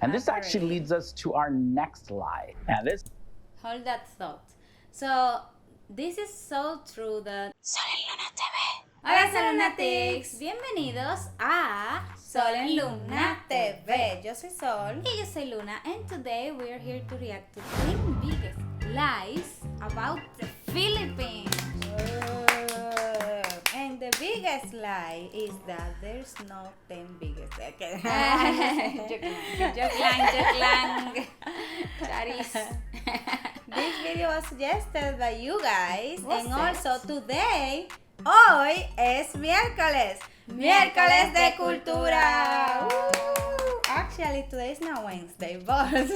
And this actually leads us to our next lie. And this... Hold that thought. So, this is so true that... Sol en Luna TV. Hola Solunatics, bienvenidos a Sol en Luna TV. Yo soy Sol. Y yo soy Luna. And today we are here to react to 10 biggest lies about the Philippines. And the biggest lie is that there's no 10 biggest. Okay. Joke lang. Charis. This video was suggested by you guys. And also today, hoy es miércoles. Miércoles de cultura. Actually, today is not Wednesday, but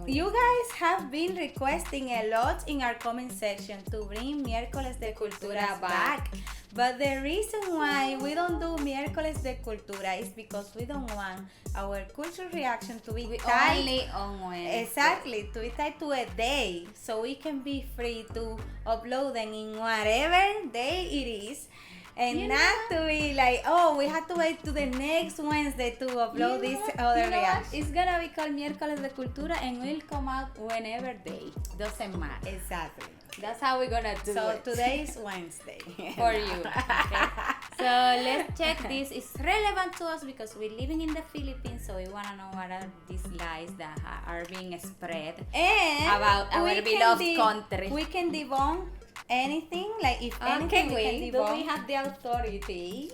you guys have been requesting a lot in our comment section to bring miércoles de cultura back. But the reason why we don't do miércoles de cultura is because we don't want our culture reaction to be tied Only on Wednesday. Exactly, to be tied to a day, so we can be free to upload them in whatever day it is. And not to be like, oh, we have to wait to the next Wednesday to upload this other reaction. It's gonna be called miércoles de cultura and will come out whenever day. Doesn't matter. Exactly. That's how we're gonna do it. So today is Wednesday. For you. Okay? So let's check this. It's relevant to us because we're living in the Philippines, so we wanna know what are these lies that are being spread And about our we beloved can country. We can debunk anything, like if anything Can we can we? Do debunk. we have the authority?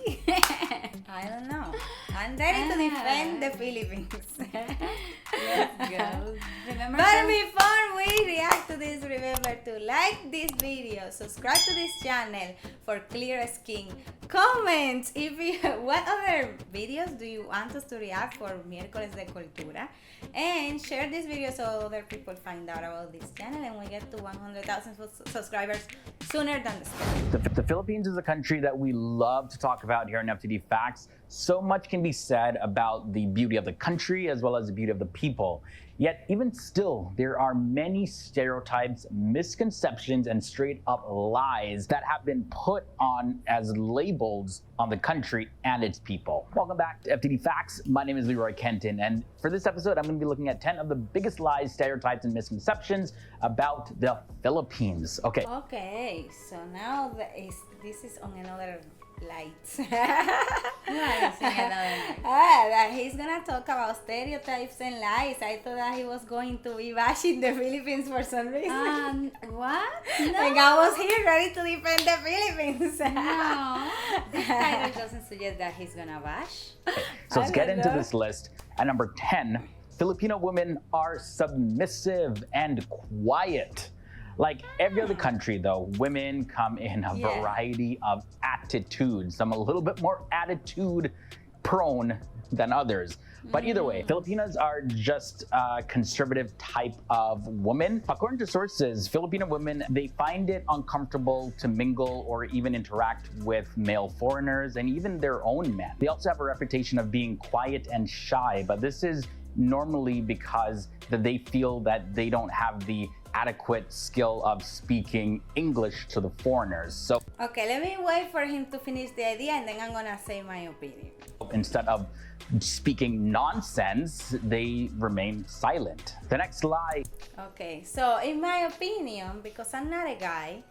I don't know. I'm ready to defend the Philippines. Let's go. Remember But before we react to this, remember to like this video, subscribe to this channel for clear skin, comment what other videos do you want us to react for miércoles de cultura, and share this video so other people find out about this channel and we get to 100,000 subscribers sooner than expected. The Philippines is a country that we love to talk about here on FTD Facts. So much can be said about the beauty of the country as well as the beauty of the people. Yet even still, there are many stereotypes, misconceptions, and straight up lies that have been put on as labels on the country and its people. Welcome back to FTD Facts. My name is Leroy Kenton, and for this episode, I'm going to be looking at 10 of the biggest lies, stereotypes, and misconceptions about the Philippines. Okay, so now this is on another light. That he's gonna talk about stereotypes and lies. I thought that he was going to be bashing the Philippines for some reason. What? No. Like I was here ready to defend the Philippines. No. This title doesn't suggest that he's gonna bash. So let's get into this list. At number 10, Filipino women are submissive and quiet. Like every other country, though, women come in a variety of attitudes. Some a little bit more attitude prone than others. But either way, Filipinas are just a conservative type of woman. According to sources, Filipino women, they find it uncomfortable to mingle or even interact with male foreigners and even their own men. They also have a reputation of being quiet and shy, but this is normally because they feel that they don't have the adequate skill of speaking English to the foreigners. So okay, let me wait for him to finish the idea and then I'm gonna say my opinion. Instead of speaking nonsense, they remain silent. The next lie. Okay, so in my opinion, because I'm not a guy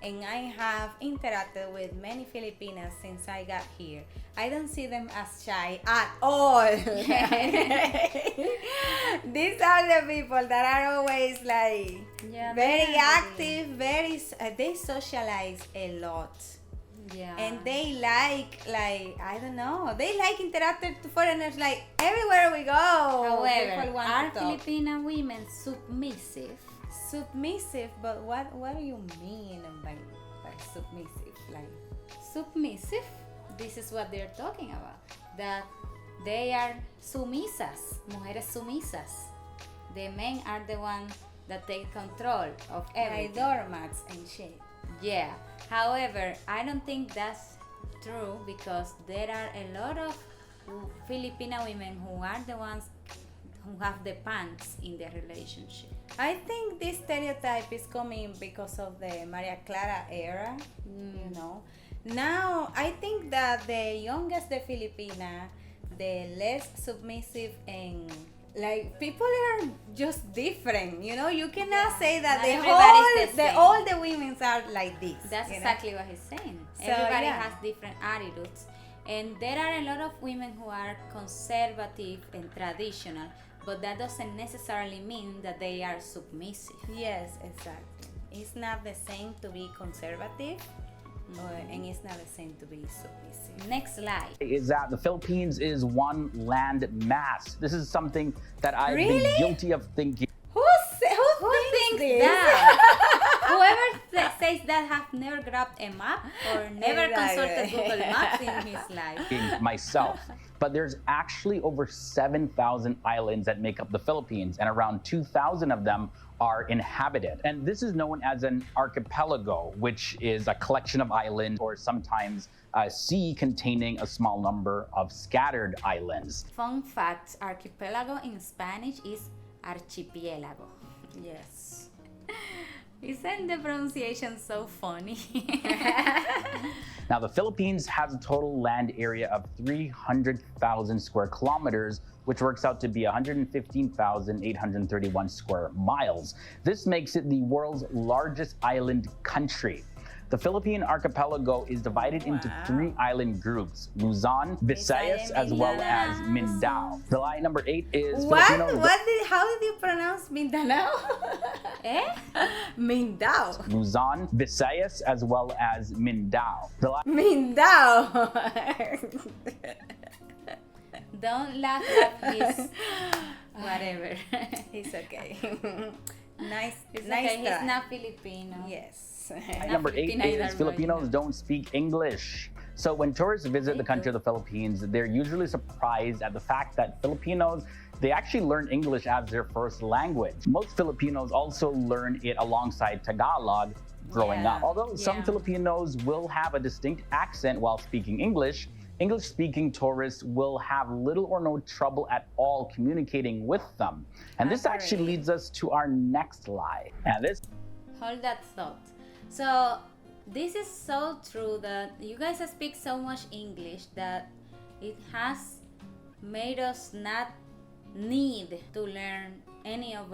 and I have interacted with many Filipinas since I got here, I don't see them as shy at all. These are the people that are always like very active, they socialize a lot. Yeah. And they like I don't know, they like interacting with foreigners like everywhere we go. However, are Filipino women submissive? Submissive, but what do you mean by submissive? Like submissive? This is what they're talking about. That they are sumisas, mujeres sumisas. The men are the ones that take control of everything. Like doormats and shit. Yeah. However, I don't think that's true because there are a lot of Filipino women who are the ones who have the pants in the relationship. I think this stereotype is coming because of the Maria Clara era, you know. Now, I think that the youngest, the Filipina, the less submissive and like people are just different. You know, you cannot say that Not the everybody's the same. all the women are like this. That's you know? exactly what he's saying. So, Everybody yeah. has different attitudes. And there are a lot of women who are conservative and traditional, but that doesn't necessarily mean that they are submissive. Yes, exactly. It's not the same to be conservative, and it's not the same to be submissive. Next slide. Is that the Philippines is one land mass. This is something that I've Really? been guilty of thinking. Who thinks this? that? Whoever says that have never grabbed a map or never Exactly. consulted Google Maps in his life. Myself. But there's actually over 7,000 islands that make up the Philippines, and around 2,000 of them are inhabited. And this is known as an archipelago, which is a collection of islands, or sometimes a sea containing a small number of scattered islands. Fun facts, archipelago in Spanish is archipiélago. Yes. Isn't the pronunciation so funny? Now, the Philippines has a total land area of 300,000 square kilometers, which works out to be 115,831 square miles. This makes it the world's largest island country. The Philippine archipelago is divided into 3 island groups: Luzon, Visayas, as well as Mindanao. The line number 8 is Filipinos. How did you pronounce Mindanao? Eh? Mindao. Luzon, Visayas, as well as Mindanao. The Mindao. Don't laugh at his whatever. It's okay. Nice. It's nice okay, try. he's not Filipino. Yes. line number 8 Filipino is either, Filipinos but, don't speak English. So when tourists visit the country of the Philippines, they're usually surprised at the fact that Filipinos, they actually learn English as their first language. Most Filipinos also learn it alongside Tagalog growing up. Although some Filipinos will have a distinct accent while speaking English, English-speaking tourists will have little or no trouble at all communicating with them. And this actually leads us to our next slide. And this Hold that thought. So this is so true that you guys speak so much English that it has made us not need to learn any of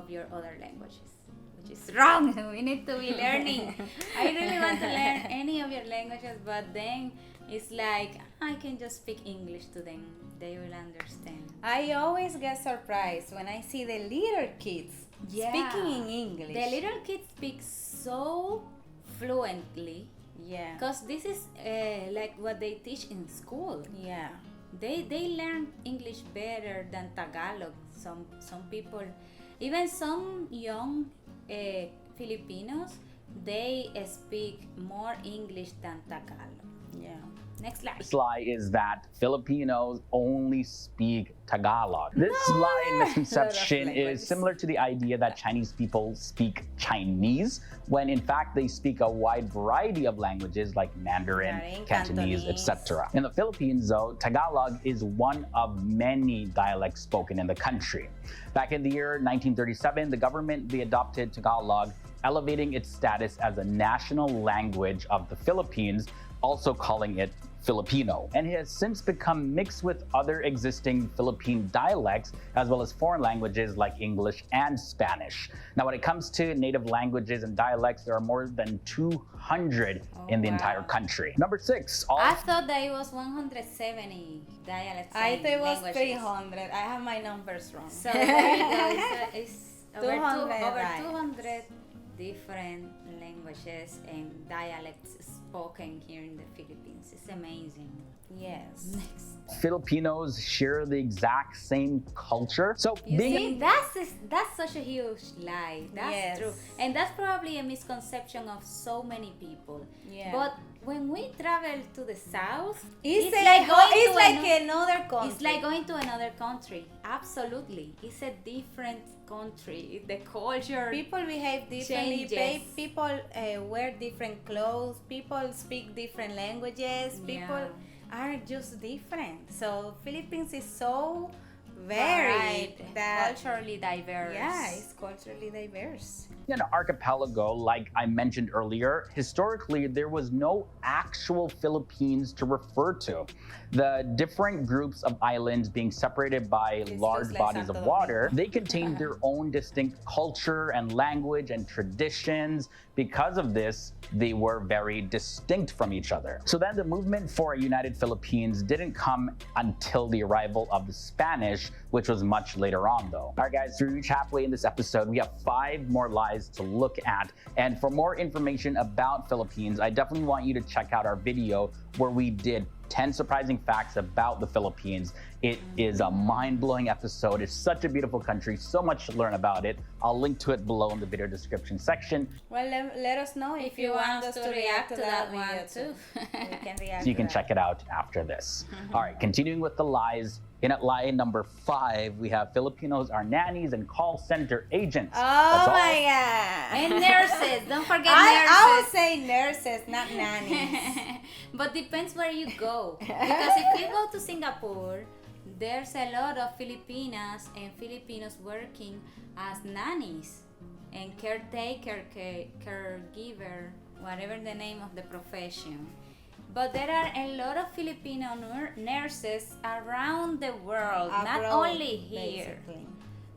your other languages, which is wrong. We need to be learning. I really want to learn any of your languages, but then it's like I can just speak English to them. They will understand. I always get surprised when I see the little kids speaking in English. The little kids speak so fluently. Yeah. Because this is like what they teach in school. Yeah. They learn English better than Tagalog. Some people, even some young Filipinos, they speak more English than Tagalog. Yeah. Next slide. lie is that Filipinos only speak Tagalog. This lie and misconception is similar to the idea that Chinese people speak Chinese, when in fact they speak a wide variety of languages like Mandarin, Cantonese, etc. In the Philippines, though, Tagalog is one of many dialects spoken in the country. Back in the year 1937, the government adopted Tagalog, elevating its status as a national language of the Philippines, also calling it Filipino, and it has since become mixed with other existing Philippine dialects as well as foreign languages like English and Spanish. Now, when it comes to native languages and dialects, there are more than 200 in the entire country. Number 6. I thought that it was 170 dialects. I thought it was languages. 300. I have my numbers wrong. So there you go. It's over 200, over right. 200 different languages and dialects spoken here in the Philippines. It's amazing. Yes. Next. Filipinos share the exact same culture. So You being see, that's such a huge lie. That's true. And that's probably a misconception of so many people. Yeah. But when we travel to the south, It's like another country. It's like going to another country. Absolutely. It's a different country. The culture. People behave differently. changes. People wear different clothes. People speak different languages. People are just different. So Philippines is so varied. Culturally diverse. Yeah, it's culturally diverse. An archipelago, like I mentioned earlier, historically there was no actual Philippines to refer to. The different groups of islands being separated by large like bodies Santo of water, Domingo. they contained their own distinct culture and language and traditions. Because of this, they were very distinct from each other. So then the movement for a united Philippines didn't come until the arrival of the Spanish, which was much later on though. All right guys, so we reach halfway in this episode. We have 5 more lies to look at. And for more information about Philippines, I definitely want you to check out our video where we did 10 surprising facts about the Philippines. It is a mind-blowing episode. It's such a beautiful country, so much to learn about it. I'll link to it below in the video description section. Well, let us know if you want us to react to that one video too. We can react So you to can that. check it out after this. All right, continuing with the lies. In at lie number 5, we have Filipinos are nannies and call center agents. Oh That's all. my God. And nurses. Don't forget I would nurses. say nurses, not nannies. But depends where you go. Because if you go to Singapore, there's a lot of Filipinas and Filipinos working as nannies and caretaker, caregiver, whatever the name of the profession. But there are a lot of Filipino nurses around the world, not Abroad, only here. basically.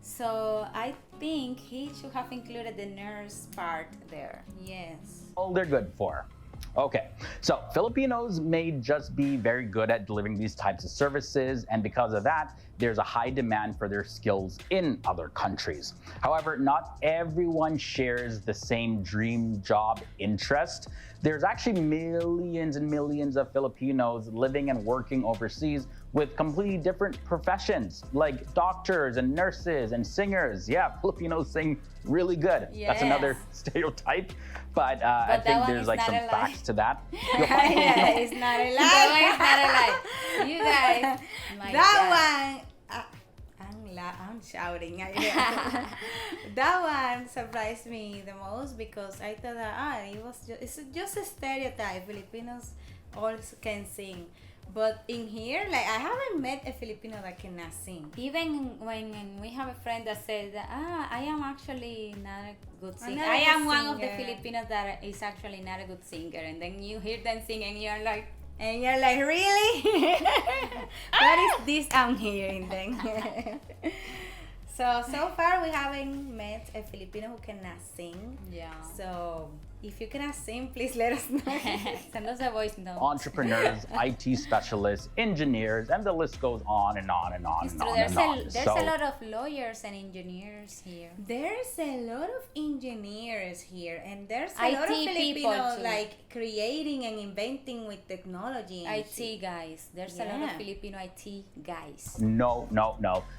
So I think he should have included the nurse part there. Yes. All they're good for. Okay, so Filipinos may just be very good at delivering these types of services, and because of that, there's a high demand for their skills in other countries. However, not everyone shares the same dream job interest. There's actually millions and millions of Filipinos living and working overseas with completely different professions, like doctors and nurses and singers. Yeah, Filipinos sing really good. That's another Yes. stereotype, but I that think one there's is like not some a lie. facts to that. You'll find- Yeah, it's not a That lie. one is not a lie. You guys, my That God. one, I'm shouting. That one surprised me the most because I thought that it's just a stereotype. Filipinos all can sing, but in here, like I haven't met a Filipino that cannot sing. Even when we have a friend that says that, I am actually not a good singer. not a I good am one of the singer." Filipinos that is actually not a good singer. And then you hear them sing and you're like, And you're like, really? What is this I'm hearing then? So far we haven't met a Filipino who cannot sing. yeah. So if you cannot sing, please let us know. Send us a voice note. Entrepreneurs, IT specialists, engineers, and the list goes on and on and on It's and true. on There's, and on. there's a lot of lawyers and engineers here. There's a lot of engineers here, and there's a IT lot of people Filipinos too. like creating and inventing with technology. And IT guys. There's a lot of Yeah. Filipino IT guys. No.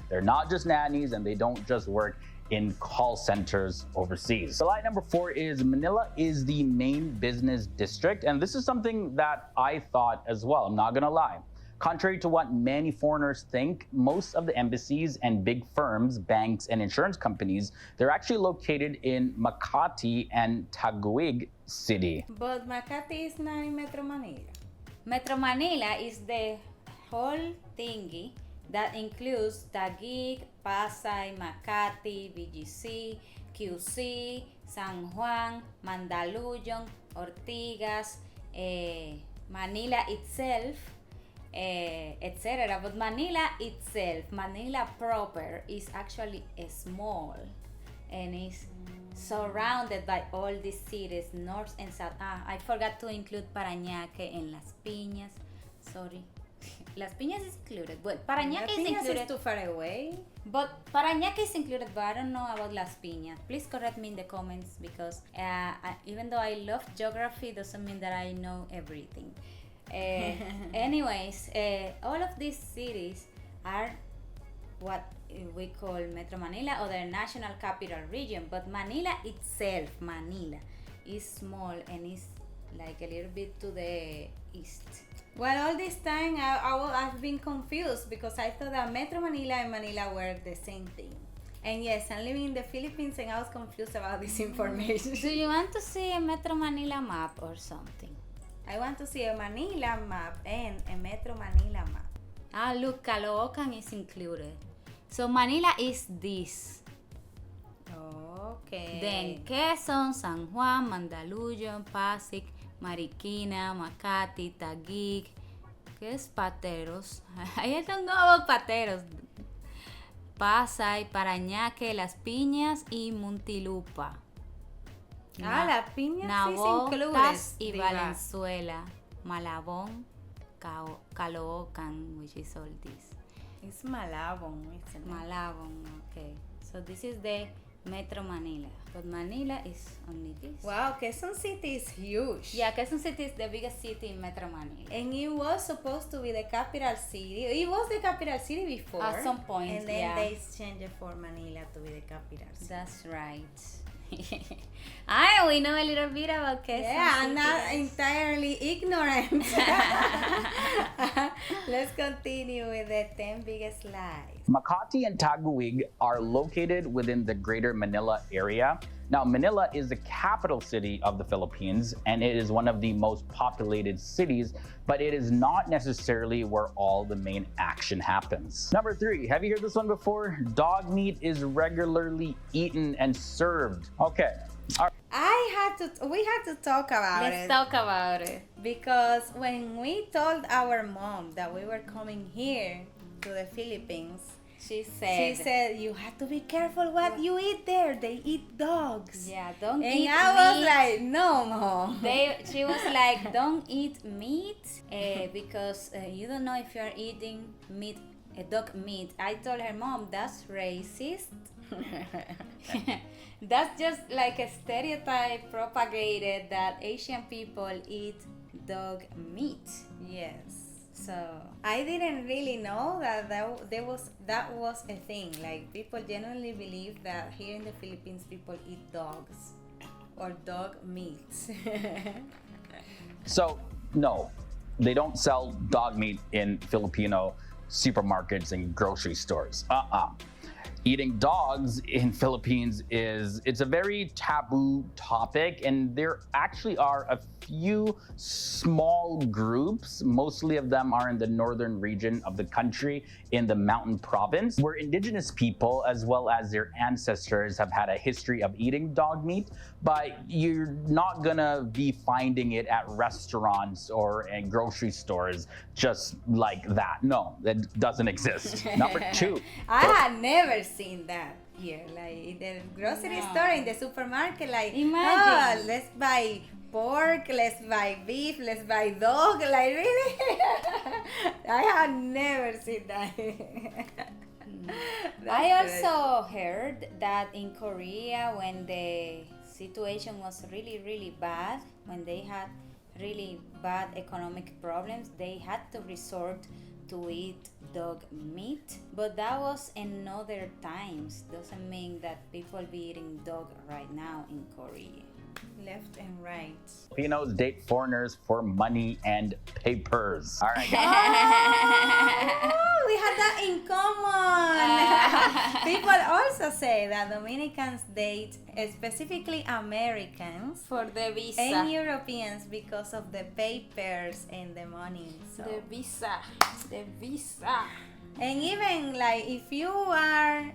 They're not just nannies and they don't just work in call centers overseas. So lie number 4 is Manila is the main business district. And this is something that I thought as well. I'm not gonna lie. Contrary to what many foreigners think, most of the embassies and big firms, banks, and insurance companies, they're actually located in Makati and Taguig City. But Makati is not in Metro Manila. Metro Manila is the whole thingy that includes Taguig, Pasay, Makati, BGC, QC, San Juan, Mandaluyong, Ortigas, Manila itself, etc. But Manila itself, Manila proper, is actually small and is surrounded by all these cities, north and south. I forgot to include Parañaque and Las Piñas. Sorry. Las Piñas is included, but Parañaque is Piñas included. is too far away. But Parañaque is included, but I don't know about Las Piñas. Please correct me in the comments because even though I love geography, doesn't mean that I know everything. Anyways, all of these cities are what we call Metro Manila or the National Capital Region, but Manila itself, Manila, is small and is like a little bit to the east. Well, all this time I've been confused because I thought that Metro Manila and Manila were the same thing. And yes, I'm living in the Philippines and I was confused about this information. Do you want to see a Metro Manila map or something? I want to see a Manila map and a Metro Manila map. Ah, look, Caloocan is included. So Manila is this. Okay. Then Quezon, San Juan, Mandaluyong, Pasig, Marikina, Makati, Taguig. ¿Qué es Pateros? I don't know about Pateros. Pasay, Parañaque, Las Piñas y Muntinlupa. La piña sí es Navotas y included. Valenzuela, Malabón, Caloocan, which is all this. It's Malabon, isn't it? Malabon, okay. So this is the Metro Manila, but Manila is only this. Wow, Quezon City is huge. Yeah, Quezon City is the biggest city in Metro Manila. And it was supposed to be the capital city. It was the capital city before. At some point, And then yeah. they changed it for Manila to be the capital city. That's right. We know a little bit about Quezon Yeah, I'm City. not entirely ignorant. Let's continue with the 10 biggest lies. Makati and Taguig are located within the Greater Manila area. Now, Manila is the capital city of the Philippines, and it is one of the most populated cities, but it is not necessarily where all the main action happens. Number 3, have you heard this one before? Dog meat is regularly eaten and served. Okay. All right. We had to talk about Let's it. talk about it. Because when we told our mom that we were coming here to the Philippines, She she said, you have to be careful what you eat there. They eat dogs. yeah, don't And eat I meat. was like, no, mom. She was like, don't eat meat because you don't know if you're eating meat, dog meat. I told her, Mom, that's racist. That's just like a stereotype propagated that Asian people eat dog meat. Yes. So I didn't really know that that was a thing. Like, people genuinely believe that here in the Philippines people eat dogs or dog meat. So, no, they don't sell dog meat in Filipino supermarkets and grocery stores. Eating dogs in Philippines it's a very taboo topic, and there actually are a few small groups. Mostly of them are in the northern region of the country, in the mountain province, where indigenous people as well as their ancestors have had a history of eating dog meat, but you're not gonna be finding it at restaurants or in grocery stores just like that. No, that doesn't exist. Number 2. I had never seen that here. Like, in the grocery No. store, in the supermarket, like, Imagine. oh, let's buy pork, let's buy beef, let's buy dog. Like, really? I had never seen that. I also heard that in Korea, when the situation was really, really bad, when they had really bad economic problems, they had to resort to eat dog meat. But that was in other times. Doesn't mean that people be eating dog right now in Korea. Left and right. Filipinos date foreigners for money and papers. All right, guys. Oh, we had that in common. People also say that Dominicans date, specifically Americans, For the visa. and Europeans because of the papers and the money. So. The visa. The visa. And even like if you are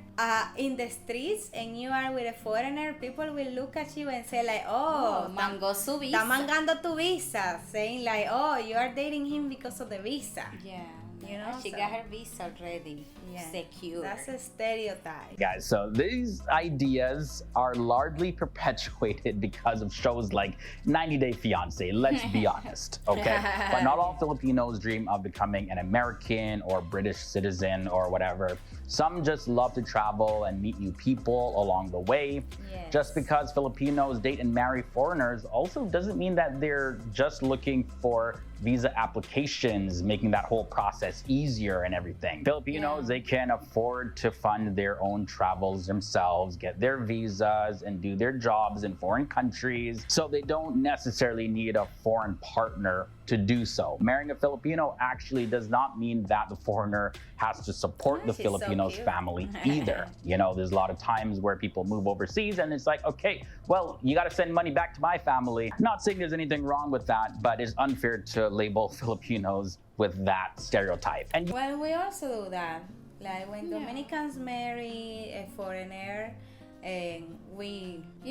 in the streets and you are with a foreigner, people will look at you and say like, oh, mango su visa. está mangando tu visa, saying like, oh, you are dating him because of the visa. Yeah. You know, she so- got her visa already. Yeah, Secure. That's a stereotype. Guys, so these ideas are largely perpetuated because of shows like 90 Day Fiancé, let's be honest, okay? But not all Filipinos dream of becoming an American or British citizen or whatever. Some just love to travel and meet new people along the way. Yes. Just because Filipinos date and marry foreigners also doesn't mean that they're just looking for visa applications, making that whole process easier and everything. Filipinos, they can afford to fund their own travels themselves, get their visas, and do their jobs in foreign countries, so they don't necessarily need a foreign partner to do so. Marrying a Filipino actually does not mean that the foreigner has to support the She's so Filipino's cute. family either. You know, there's a lot of times where people move overseas and it's like, okay, well, you got to send money back to my family. Not saying there's anything wrong with that, but it's unfair to label Filipinos with that stereotype. And Well, we also do that. Like when Dominicans marry a foreigner, and we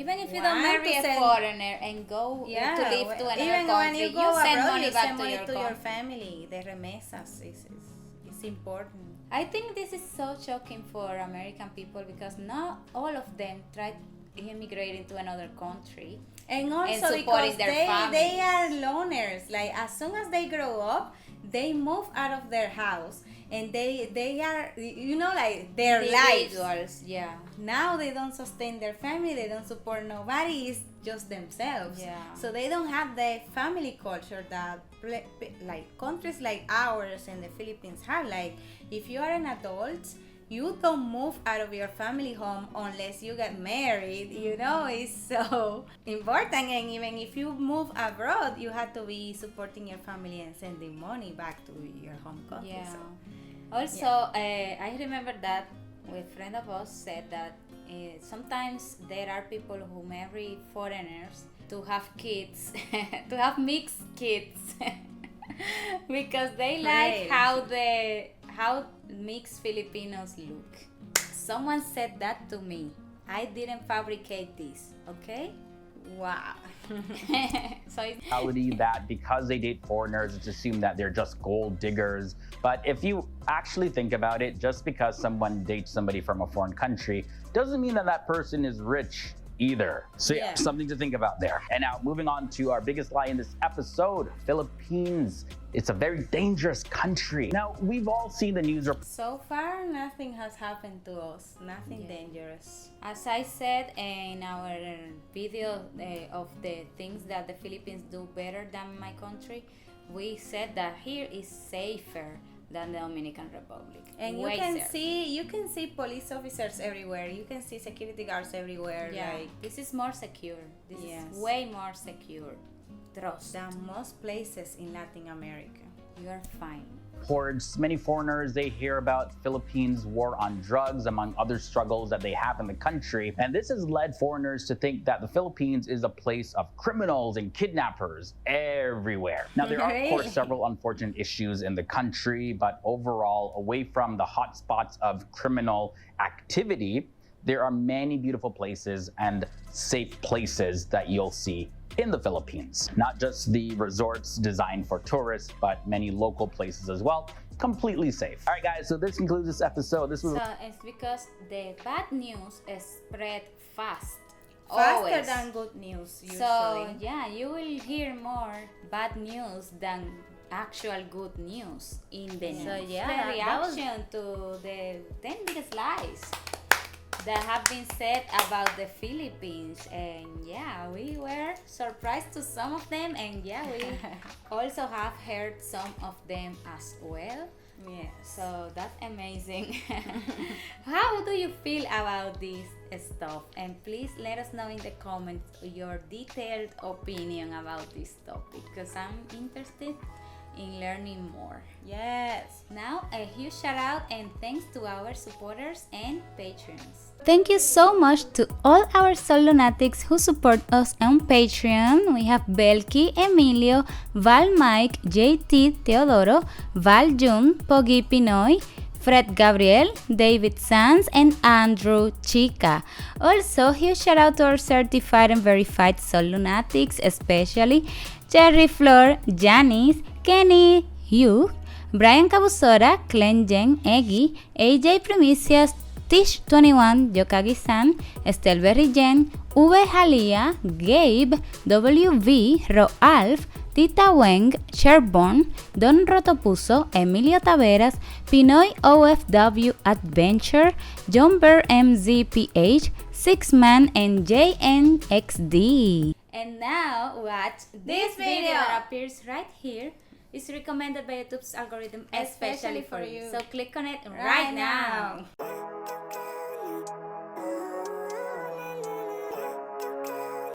Even if you want don't marry to a send- foreigner and go to live to another even when country, you you go send abroad, money you back send to money your to your country. family. The remessas is important. I think this is so shocking for American people because not all of them try immigrating to another country. And also supporting because their they families. are loners. Like as soon as they grow up, they move out of their house and they are, you know, like their lives. Individuals, yeah. Now they don't sustain their family, they don't support nobody, it's just themselves. Yeah. So they don't have the family culture that like countries like ours in the Philippines have. Like if you are an adult, you don't move out of your family home unless you get married. You know, it's so important. And even if you move abroad, you have to be supporting your family and sending money back to your home country. Yeah. So, Also, I remember that a friend of us said that sometimes there are people who marry foreigners to have kids, to have mixed kids, because they like Really? how mixed Filipinos look. Someone said that to me. I didn't fabricate this, okay? wow. So it's reality that because they date foreigners, it's assumed that they're just gold diggers. But if you actually think about it, just because someone dates somebody from a foreign country doesn't mean that that person is rich either. So yeah, Yeah. something to think about there. And now moving on to our biggest lie in this episode, Philippines. It's a very dangerous country. Now, we've all seen the news reports. So far, nothing has happened to us. Nothing dangerous. as I said in our video of the things that the Philippines do better than my country, we said that here is safer than the Dominican Republic. And Way safer. you can see police officers everywhere. You can see security guards everywhere. Yeah, Like this is more secure. This Yes. is way more secure. Trust. than most places in Latin America. You are fine. Many foreigners, they hear about Philippines' war on drugs, among other struggles that they have in the country. And this has led foreigners to think that the Philippines is a place of criminals and kidnappers everywhere. Now, there are, of course, Really? several unfortunate issues in the country, but overall, away from the hotspots of criminal activity, there are many beautiful places and safe places that you'll see in the Philippines. Not just the resorts designed for tourists, but many local places as well, completely safe. All right, guys, so this concludes this episode. This was So it's because the bad news is spread fast. Faster Always. than good news usually. So yeah, you will hear more bad news than actual good news in the news. So, yeah, the that was- reaction to the 10 biggest lies that have been said about the Philippines, and yeah, we were surprised to some of them, and yeah, we also have heard some of them as well. Yes. So that's amazing. How do you feel about this stuff? And please let us know in the comments your detailed opinion about this topic, because I'm interested in learning more. Yes. Now, a huge shout out and thanks to our supporters and patrons. Thank you so much to all our Soul Lunatics who support us on Patreon. We have Belki, Emilio, Val Mike, JT, Teodoro, Val Jun, Pogi Pinoy, Fred Gabriel, David Sanz, and Andrew Chica. Also, huge shout out to our certified and verified Soul Lunatics, especially Cherry Flor, Janice, Kenny, Hugh, Brian Cabusora, Clenjen, Eggy, AJ Primicias, Tish21, Yokagi-san, Estel Berrijen, V. Halia, Gabe, WV, Roalf, Tita Weng, Sherborne, Don Rotopuso, Emilio Taveras, Pinoy OFW Adventure, John Bear MZPH, Sixman, and JNXD. And now, watch this video that appears right here. Is recommended by YouTube's algorithm especially for you. So click on it right now.